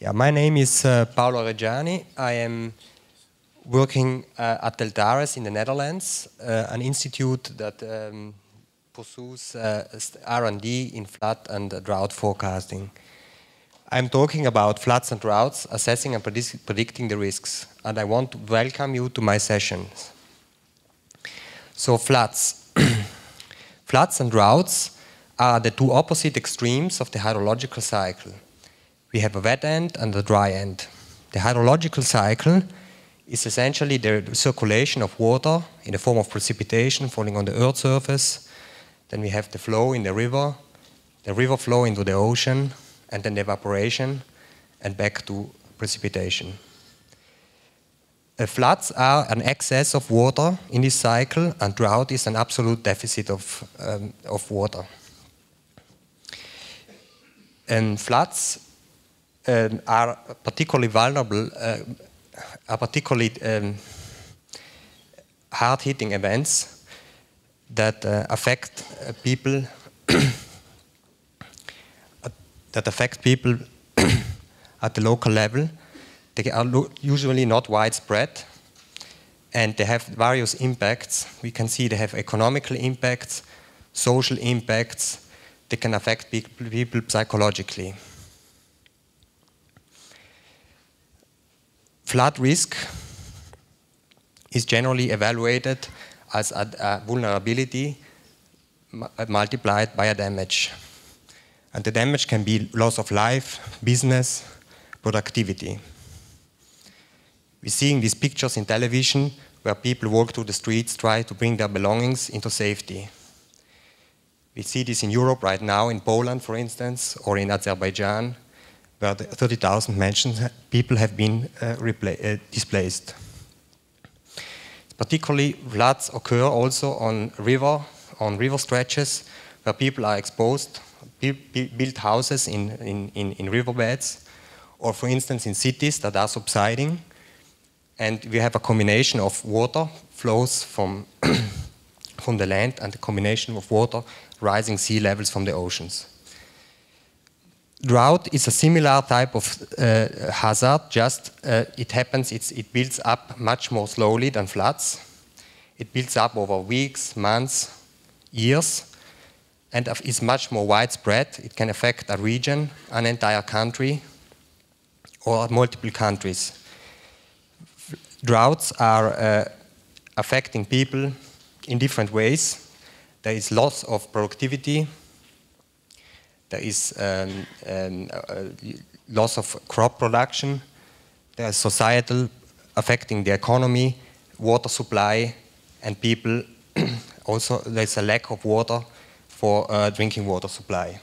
Yeah, my name is Paolo Reggiani. I am working at Droughts in the Netherlands, an institute that pursues R&D in flood and drought forecasting. I'm talking about floods and droughts, assessing and predicting the risks, and I want to welcome you to my sessions. So floods. Floods and droughts are the two opposite extremes of the hydrological cycle. We have a wet end and a dry end. The hydrological cycle is essentially the circulation of water in the form of precipitation falling on the Earth's surface. Then we have the flow in the river flow into the ocean, and then the evaporation, and back to precipitation. Floods are an excess of water in this cycle, and drought is an absolute deficit of water. And floods are particularly vulnerable, are particularly hard-hitting events that affect people at the local level. They are usually not widespread, and they have various impacts. We can see they have economical impacts, social impacts. They can affect people psychologically. Flood risk is generally evaluated as a vulnerability multiplied by a damage. And the damage can be loss of life, business, productivity. We're seeing these pictures in television where people walk through the streets, try to bring their belongings into safety. We see this in Europe right now, in Poland, for instance, or in Azerbaijan, where 30,000 people have been displaced. Particularly, floods occur also on river stretches where people are exposed, build houses in riverbeds, or for instance in cities that are subsiding, and we have a combination of water flows from the land and a combination of water rising sea levels from the oceans. Drought is a similar type of hazard, just it builds up much more slowly than floods. It builds up over weeks, months, years, and is much more widespread. It can affect a region, an entire country, or multiple countries. Droughts are affecting people in different ways. There is loss of productivity. There is loss of crop production. There is societal affecting the economy, water supply, and people. Also, there's a lack of water for drinking water supply.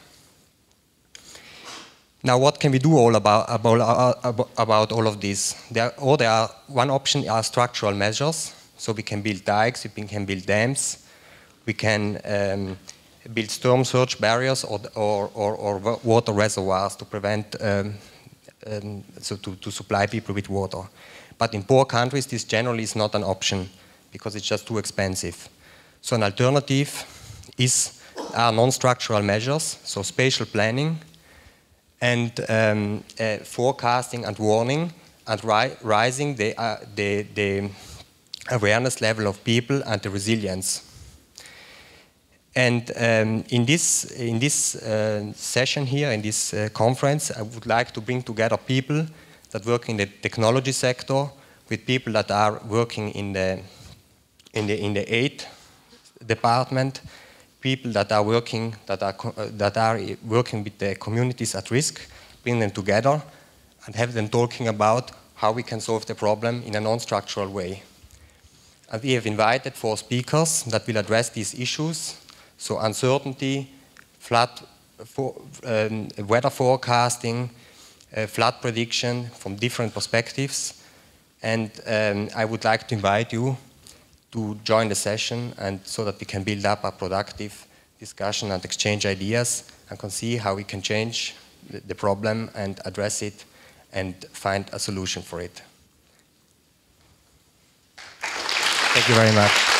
Now, what can we do about all of this? One option are structural measures. So we can build dikes, we can build dams, we can build storm surge barriers or water reservoirs to prevent, to supply people with water. But in poor countries, this generally is not an option because it's just too expensive. So an alternative are non-structural measures, so spatial planning and forecasting and warning and rising the awareness level of people and the resilience. And in this session here, in this conference, I would like to bring together people that work in the technology sector with people that are working in the aid department, people that are working with the communities at risk, bring them together and have them talking about how we can solve the problem in a non-structural way. And we have invited 4 speakers that will address these issues. So uncertainty, weather forecasting, flood prediction from different perspectives. And I would like to invite you to join the session and so that we can build up a productive discussion and exchange ideas and can see how we can change the problem and address it and find a solution for it. Thank you very much.